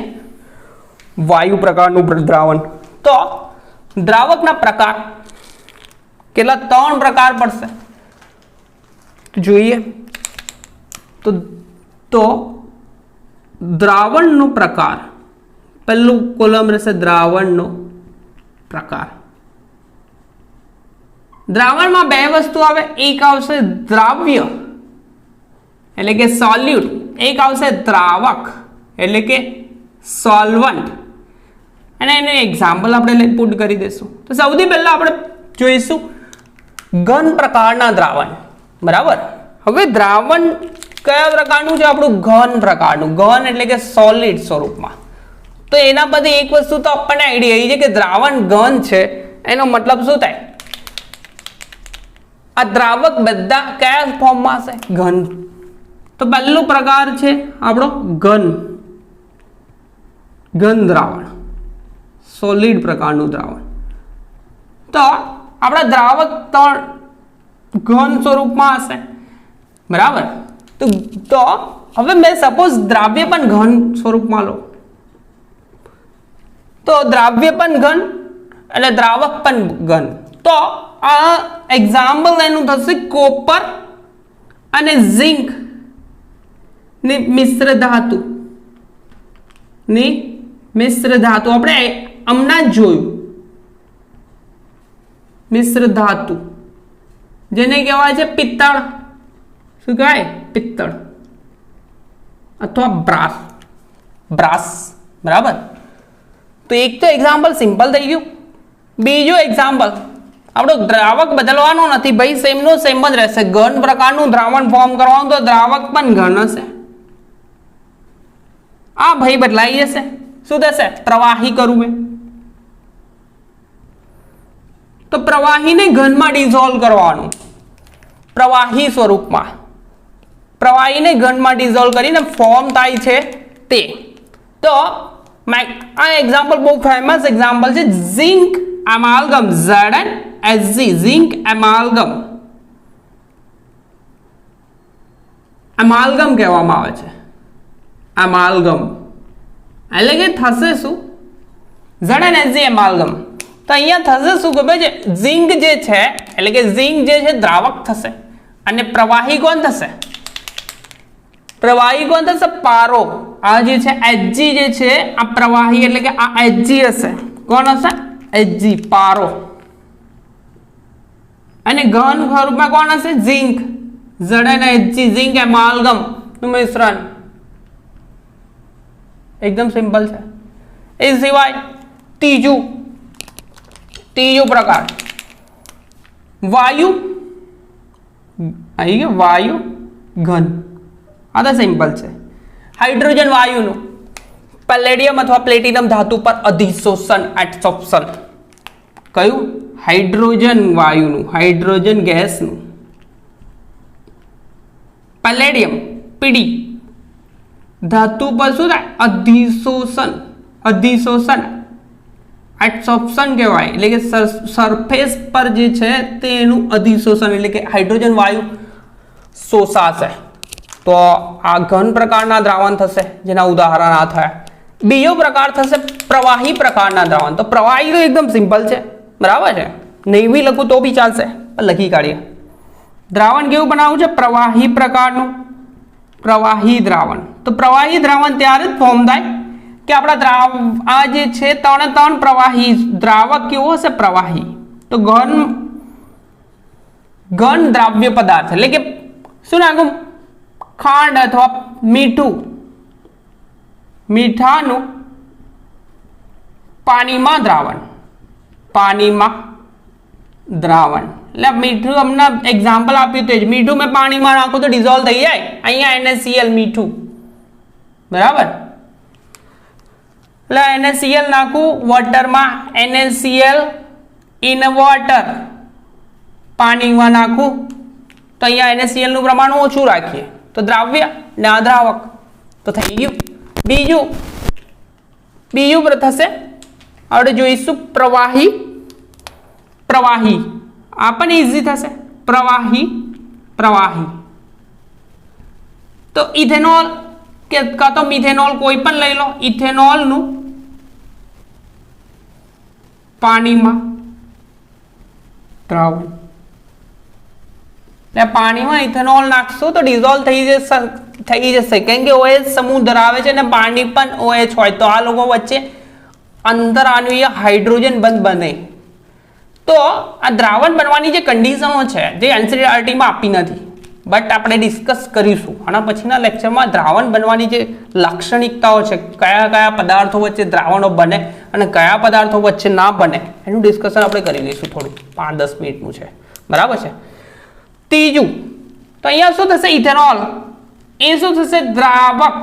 વાયુ પ્રકારનું દ્રાવણ. તો દ્રાવકના પ્રકાર કેટલા? 3 પ્રકાર પડશે. જોઈએ તો દ્રાવણનો પ્રકાર, પહેલું કોલમ રહેશે દ્રાવણનો પ્રકાર. દ્રાવણમાં 2 વસ્તુ આવે. એક આવશે દ્રાવ્ય એટલે કે સોલ્યુટ, એક આવશે દ્રાવક એટલે કે સોલ્વન્ટ. અને એનું એક્ઝામ્પલ આપણે પુટ કરી દઈશું. તો સૌથી પહેલા આપણે જોઈશું ઘન પ્રકારના દ્રાવણ. બરાબર. હવે દ્રાવણ કયા પ્રકારનું છે? આપણું ઘન પ્રકારનું. ઘન એટલે કે સોલિડ સ્વરૂપમાં. તો એના પછી એક વસ્તુ તો આપણને આઈડિયા આવી છે કે દ્રાવણ ઘન છે, એનો મતલબ શું થાય? આ દ્રાવક બધા કયા ફોર્મમાં હશે? ઘન. તો પહેલો પ્રકાર છે આપણો ઘન દ્રાવણ, સોલિડ પ્રકારનું દ્રાવણ. તો આપણા દ્રાવક ઘન સ્વરૂપમાં હશે. બરાબર. તો હવે મેં સપોઝ દ્રાવ્ય પણ ઘન સ્વરૂપમાં લો, તો દ્રાવ્ય પણ ઘન અને દ્રાવક પણ ઘન. તો આ એક્ઝામ્પલ એનું થશે કોપર અને ઝિંક ની મિશ્ર ધાતુ. આપણે હમણાં જ જોયું મિશ્ર ધાતુ, જેને કહેવાય છે પિત્તળ. શું કહેવાય? પિત્તળ અથવા બ્રાસ. બરાબર. તો એક તો એક્ઝામ્પલ સિમ્પલ થઈ ગયું. બીજો એક્ઝામ્પલ, આપણો દ્રાવક બદલવાનો નથી ભાઈ, સેમનો સેમ જ રહેશે. ઘન પ્રકારનું દ્રાવણ ફોર્મ કરવાનું, તો દ્રાવક પણ ઘન હશે. આ ભાઈ બદલાઈ જશે. શું થશે? પ્રવાહી કરું મેં, તો પ્રવાહીને ઘનમાં ડિઝોલ્વ કરવાનું, પ્રવાહી સ્વરૂપમાં. પ્રવાહીને ઘનમાં ડિઝોલ્વ કરીને ફોર્મ થાય છે તે. તો આ એક્ઝામ્પલ બહુ ફેમસ એક્ઝામ્પલ છે ઝિંક એમાલ્ગમ, ZnHg, ઝિંક એમાલ્ગમ. એમાલ્ગમ કહેવામાં આવે છે. એમાલ્ગમ એટલે કે થશે શું? ZnHg એમાલ્ગમ. તો અહીંયા થશે શું ખબર છે? ઝિંક જે છે એટલે કે ઝિંક જે છે દ્રાવક થશે અને પ્રવાહી કોણ થશે? પ્રવાહી કોણ થશે? પારો. આ જે છે Hg જે છે આ પ્રવાહી એટલે કે આ Hg હશે. કોણ હશે? Hg, પારો. અને ઘન સ્વરૂપમાં કોણ હશે? ઝિંક, ZnHg, ઝિંક એમાલ્ગમ નું મિશ્રણ. એકદમ સિમ્પલ છે. એ સિવાય ત્રીજો પ્રકાર વાયુ. આવી ગયો વાયુ ઘન. આ તો સિમ્પલ છે. હાઇડ્રોજન વાયુનું પેલેડિયમ અથવા પ્લેટિનમ ધાતુ પર અધિશોષણ, એડસોર્પ્શન. કયું? હાઇડ્રોજન વાયુનું, હાઇડ્રોજન ગેસનું. પેલેડિયમ પીડી ધાતુ પર શું થાય? અધિશોષણ એડસોર્પ્શન કહેવાય. એટલે કે સરફેસ પર જે છે તેનું અધિશોષણ એટલે કે હાઇડ્રોજન વાયુ શોષાશે. તો આ ઘન પ્રકારના દ્રાવણ થશે, જેના ઉદાહરણ આ થયા. બીજો પ્રકાર થશે પ્રવાહી પ્રકારના દ્રાવણ. તો પ્રવાહી તો એકદમ સિમ્પલ છે. બરાબર છે. નહીં બી લખું તો બી ચાલશે, લખી કાઢીએ. દ્રાવણ કેવું બનાવવું છે? પ્રવાહી પ્રકારનું. પ્રવાહી દ્રાવણ. તો પ્રવાહી દ્રાવણ ત્યારે જ ફોર્મ થાય કે આપણા આ જે છે ત્રણ પ્રવાહી દ્રાવક કેવો હશે? પ્રવાહી. તો ઘન દ્રાવ્ય પદાર્થ એટલે કે શું નાખું? ખાંડ અથવા મીઠાનું પાણીમાં દ્રાવણ. એટલે મીઠું હમણાં એક્ઝામ્પલ આપ્યું તો મીઠું મેં પાણીમાં નાખું તો ડિઝોલ્વ થઈ જાય. અહીંયા NaCl મીઠું. બરાબર. એટલે NaCl નાખું વોટરમાં, NaCl ઇન વોટર પાણીમાં નાખું તો અહીંયા NaCl નું પ્રમાણ ઓછું રાખીએ. તો દ્રાવ્ય ને અદ્રાવક તો થઈ ગયું. બીજું થશે આપણે જોઈશું પ્રવાહી. આ પણ ઈઝી થશે. પ્રવાહી તો ઇથેનોલ કે કાં તો મિથેનોલ કોઈ પણ લઈ લો. ઇથેનોલનું પાણીમાં દ્રાવણ, એટલે પાણીમાં ઇથેનોલ નાખશો તો ડિઝોલ્વ થઈ જશે કેમ કે OH સમૂહ ધરાવે છે અને પાણી પણ OH હોય તો આ લોકો વચ્ચે અંતરાણુય હાઇડ્રોજન બંધ બને. તો આ દ્રાવણ બનવાની જે કન્ડિશનો છે જે NCERT-માં આપી નથી, બટ આપણે ડિસ્કસ કરીશું આના પછીના લેક્ચરમાં. દ્રાવણ બનવાની જે લાક્ષણિકતાઓ છે, કયા પદાર્થો વચ્ચે દ્રાવણો બને અને કયા પદાર્થો વચ્ચે ના બને, એનું ડિસ્કશન આપણે કરી લઈશું થોડું 5-10 મિનિટનું છે. બરાબર છે. ત્રીજું તો અહીંયા શું થશે? ઇથેનોલ. એ શું થશે? દ્રાવક.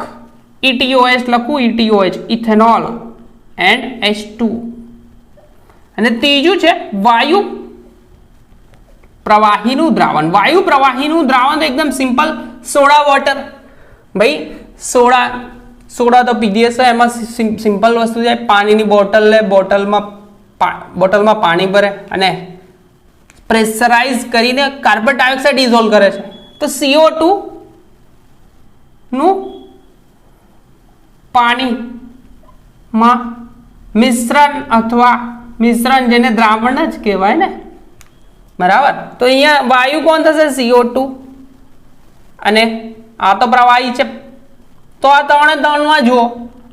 ETOH લખું, ETOH ઇથેનોલ એન્ડ H2. અને ત્રીજું છે વાયુ પ્રવાહીનું દ્રાવણ. વાયુ પ્રવાહીનું દ્રાવણ તો એકદમ સિમ્પલ, સોડા વોટર. ભાઈ સોડા તો પીધી હશે, એમાં સિમ્પલ વસ્તુ છે. પાણીની બોટલ લે, બોટલમાં પાણી ભરે અને પ્રેશરાઇઝ કરીને કાર્બન ડાયોક્સાઇડ ડિઝોલ્વ કરે છે. તો CO2 નું પાણીમાં મિશ્રણ જેને દ્રાવણ જ કહેવાય ને. બરાબર. તો અહીંયા વાયુ કોણ થશે? CO2. અને આ તો પ્રવાહી છે. તો આ ત્રણમાં જુઓ,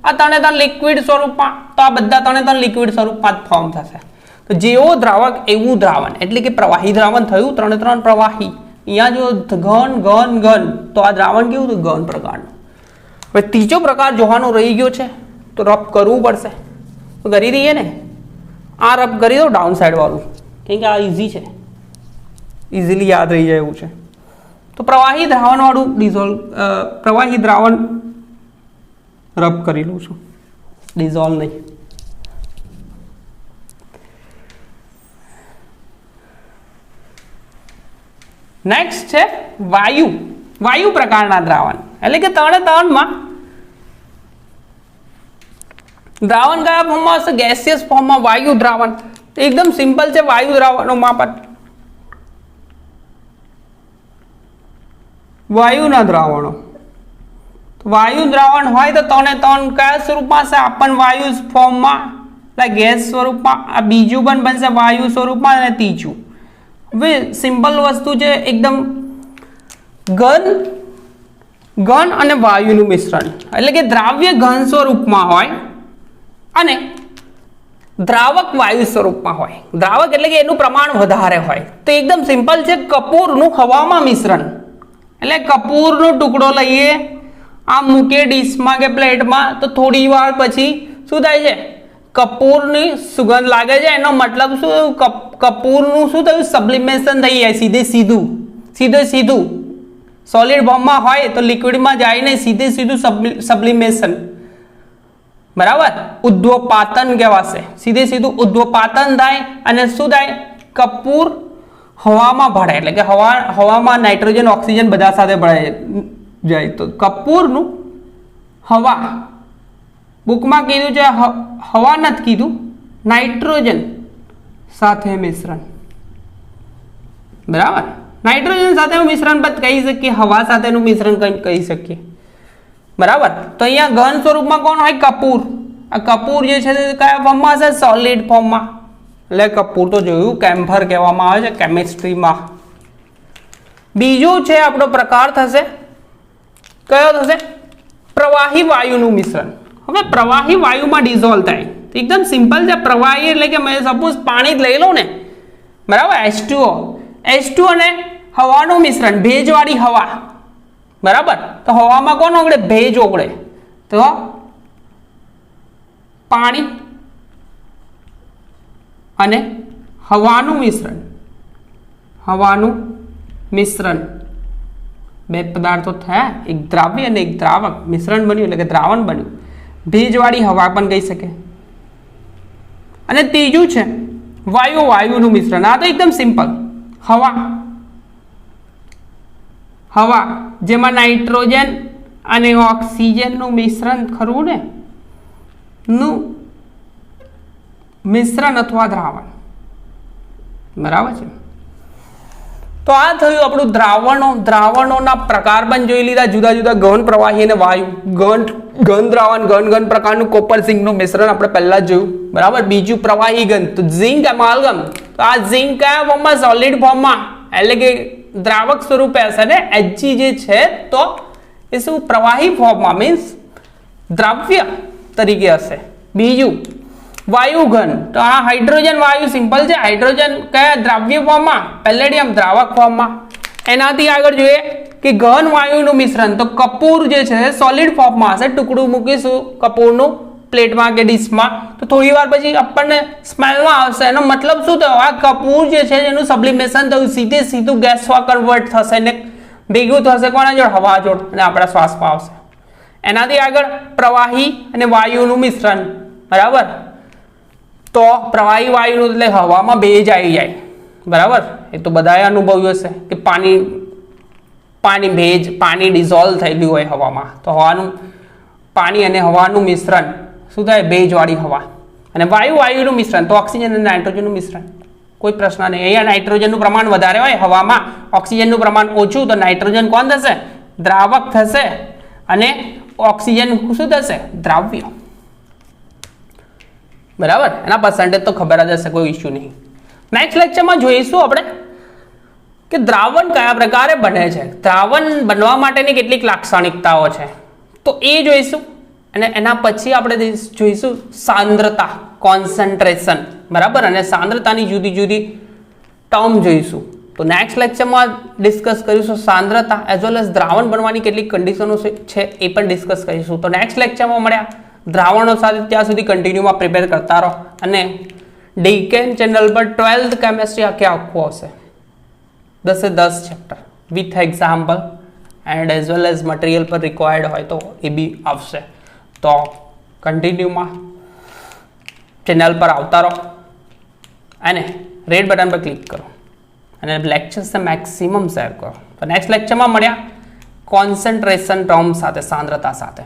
આ ત્રણ લિક્વિડ સ્વરૂપમાં, તો આ બધા ત્રણ લિક્વિડ સ્વરૂપમાં જ ફોર્મ થશે. તો જેવો દ્રાવક એવું દ્રાવણ, એટલે કે પ્રવાહી દ્રાવણ થયું. ત્રણ પ્રવાહી. અહીંયા જો ઘન, તો આ દ્રાવણ કેવું? ઘન પ્રકારનું. હવે ત્રીજો પ્રકાર જોવાનો રહી ગયો છે, તો રબ કરવું પડશે. તો કરી દઈએ ને. આ રબ કરી દો ડાઉન સાઈડ વાળું, કેમ કે આ ઈઝી છે, ઇઝીલી યાદ રહી જાય એવું છે. તો પ્રવાહી દ્રાવણ વાળું પ્રવાહી દ્રાવણ રબ કરી લઉં છું, ડિઝોલ્વ નહીં. નેક્સ્ટ છે વાયુ પ્રકારના દ્રાવણ. એટલે કે ત્રણમાં દ્રાવણ કયા ફોર્મમાં હશે? ગેસિયસ ફોર્મમાં વાયુ દ્રાવણ. એકદમ સિમ્પલ છે વાયુ દ્રાવણોમાં પણ. વાયુના દ્રાવણો, વાયુ દ્રાવણ હોય તો ત્રણ કયા સ્વરૂપમાં હશે? આપણ વાયુ ફોર્મમાં, એટલે ગેસ સ્વરૂપમાં. આ બીજું પણ બનશે વાયુ સ્વરૂપમાં. અને ત્રીજું હવે સિમ્પલ વસ્તુ છે એકદમ, ઘન અને વાયુનું મિશ્રણ. એટલે કે દ્રાવ્ય ઘન સ્વરૂપમાં હોય અને દ્રાવક વાયુ સ્વરૂપમાં હોય. દ્રાવક એટલે કે એનું પ્રમાણ વધારે હોય. તો એકદમ સિમ્પલ છે, કપૂરનું હવામાં મિશ્રણ. એટલે કપૂરનો ટુકડો લઈએ, આ મૂકે ડીશમાં કે પ્લેટમાં, તો થોડી વાર પછી શું થાય છે? કપૂરની સુગંધ લાગે છે. એનો મતલબ શું? કપૂરનું શું થયું? સબ્લિમેશન થઈ જાય. સીધું સોલિડ ફોર્મમાં હોય તો લિક્વિડમાં જાય ને, સીધું સબ્લિમેશન. બરાબર. ઉદ્ધોપાતન કહેવાશે. સીધું ઉદ્ધોપાતન થાય અને શું થાય? કપૂર હવામાં ભળે. એટલે કે હવામાં નાઇટ્રોજન ઓક્સિજન બધા સાથે ભળાઈ જાય. તો કપૂરનું હવા, બુકમાં કીધું છે હવા નથી કીધું, નાઇટ્રોજન સાથે મિશ્રણ. બરાબર. નાઇટ્રોજન સાથેનું મિશ્રણ પણ કહી શકીએ, હવા સાથેનું મિશ્રણ કહી શકીએ. બરાબર. તો અહીંયા ઘન સ્વરૂપમાં કોણ હોય? કપૂર. આ કપૂર જે છે તે કયા ફોર્મમાં હશે? સોલિડ ફોર્મમાં. એટલે કપૂર તો જોયું, કેમ્ફર કહેવામાં આવે છે કેમિસ્ટ્રીમાં. બીજું છે આપણો પ્રકાર થશે, કયો થશે? પ્રવાહી વાયુનું મિશ્રણ. હવે પ્રવાહી વાયુમાં ડિઝોલ્વ થાય. એકદમ સિમ્પલ છે. પ્રવાહી એટલે કે મેં સપોઝ પાણી જ લઈ લઉં ને. બરાબર. H2O અને હવાનું મિશ્રણ, ભેજવાળી હવા. બરાબર. તો હવામાં કોણ ઓગળે? ભેજ ઓગળે. તો પાણી અને હવાનું મિશ્રણ, બે પદાર્થો થયા, એક દ્રાવ્ય અને એક દ્રાવક. મિશ્રણ બન્યું એટલે કે દ્રાવણ બન્યું. ભેજવાળી હવા પણ કહી શકે. અને ત્રીજું છે વાયુનું મિશ્રણ. આ તો એકદમ સિમ્પલ, હવા હવા જેમાં નાઇટ્રોજન અને ઓક્સિજનનું મિશ્રણ ખરું ને નું મિશ્રણ અથવા દ્રાવણ, બરાબર છે. તો આ થયું આપણું દ્રાવણોના પ્રકાર પણ જોઈ લીધા, જુદા જુદા ઘન, પ્રવાહી અને વાયુ. ઘન દ્રાવણ, ઘન પ્રકારનું કોપર ઝિંકનું મિશ્રણ આપણે પહેલા જ જોયું, બરાબર. બીજું પ્રવાહી ઘન, તો ઝિંક એમાલ્ગમ. તો આ ઝિંક કયા ફોર્મમાં? સોલિડ ફોર્મમાં, એટલે કે દ્રાવક સ્વરૂપે હશે ને. Hg જે છે તો એ શું? પ્રવાહી ફોર્મમાં, મીન્સ દ્રાવ્ય તરીકે હશે. બીજું વાયુ ઘન, તો આ હાઇડ્રોજન વાયુ, સિમ્પલ છે. હાઇડ્રોજન કયા દ્રાવ્ય ફોર્મમાં? પેલેડિયમ દ્રાવક ફોર્મમાં. એનાથી આગળ જોઈએ કે ઘન વાયુનું મિશ્રણ, તો કપૂર જે છે સોલિડ ફોર્મમાં હશે. ટુકડું મૂકીશું કપૂરનું પ્લેટમાં કે ડીશમાં, તો થોડી વાર પછી આપણને સ્મેલમાં આવશે. એનો મતલબ શું થયો? આ કપૂર જે છે એનું સબ્લિમેશન થયું, સીધું ગેસમાં કન્વર્ટ થશે ને ભેગું થશે કોના જોડ? હવા જોડ, અને આપણા શ્વાસમાં આવશે. એનાથી આગળ પ્રવાહી અને વાયુનું મિશ્રણ, બરાબર. તો પ્રવાહી વાયુનું એટલે હવામાં ભેજ આવી જાય, બરાબર. એ તો બધાએ અનુભવ્યું હશે કે પાણી ડિઝોલ્વ થયેલું હોય હવામાં, તો પાણી અને હવાનું મિશ્રણ શું થાય? ભેજવાળી હવા. અને વાયુનું મિશ્રણ, તો ઓક્સિજન અને નાઇટ્રોજનનું મિશ્રણ. કોઈ પ્રશ્ન નહીં. અહીંયા નાઇટ્રોજનનું પ્રમાણ વધારે હોય હવામાં, ઓક્સિજનનું પ્રમાણ ઓછું, તો નાઇટ્રોજન કોણ થશે? દ્રાવક થશે, અને ઓક્સિજન શું થશે? દ્રાવ્ય, બરાબર. એના પર્સન્ટેજ તો ખબર જ હશે, કોઈ ઇશ્યુ નહીં. નેક્સ્ટ લેક્ચરમાં જોઈશું આપણે કે દ્રાવણ કયા પ્રકારે બને છે, દ્રાવણ બનવા માટેની કેટલીક લાક્ષણિકતાઓ છે, તો એ જોઈશું. અને એના પછી આપણે જોઈશું સાંદ્રતા, કોન્સન્ટ્રેશન, બરાબર. અને સાંદ્રતાની જુદી જુદી ટર્મ જોઈશું. તો નેક્સ્ટ લેક્ચરમાં ડિસ્કસ કરીશું સાંદ્રતા એઝ વેલ એઝ દ્રાવણ બનવાની કેટલીક કન્ડિશનો છે એ પણ ડિસ્કસ કરીશું. તો નેક્સ્ટ લેક્ચરમાં મળ્યા દ્રાવણો સાથે. ત્યાં સુધી કન્ટિન્યુમાં પ્રિપેર કરતા રહો. અને ડીકેન ચેનલ પર 12th કેમેસ્ટ્રી આખું આવશે, 10 chapter with example and as well as material પર રિક્વાયર્ડ હોય તો એ બી આવશે. તો કન્ટિન્યુમાં ચેનલ પર આવતા રહો અને રેડ બટન પર ક્લિક કરો અને લેક્ચર્સને મેક્સિમમ શેર કરો. તો નેક્સ્ટ લેક્ચરમાં મળ્યા કોન્સન્ટ્રેશન ટર્મ સાથે, સાંદ્રતા સાથે.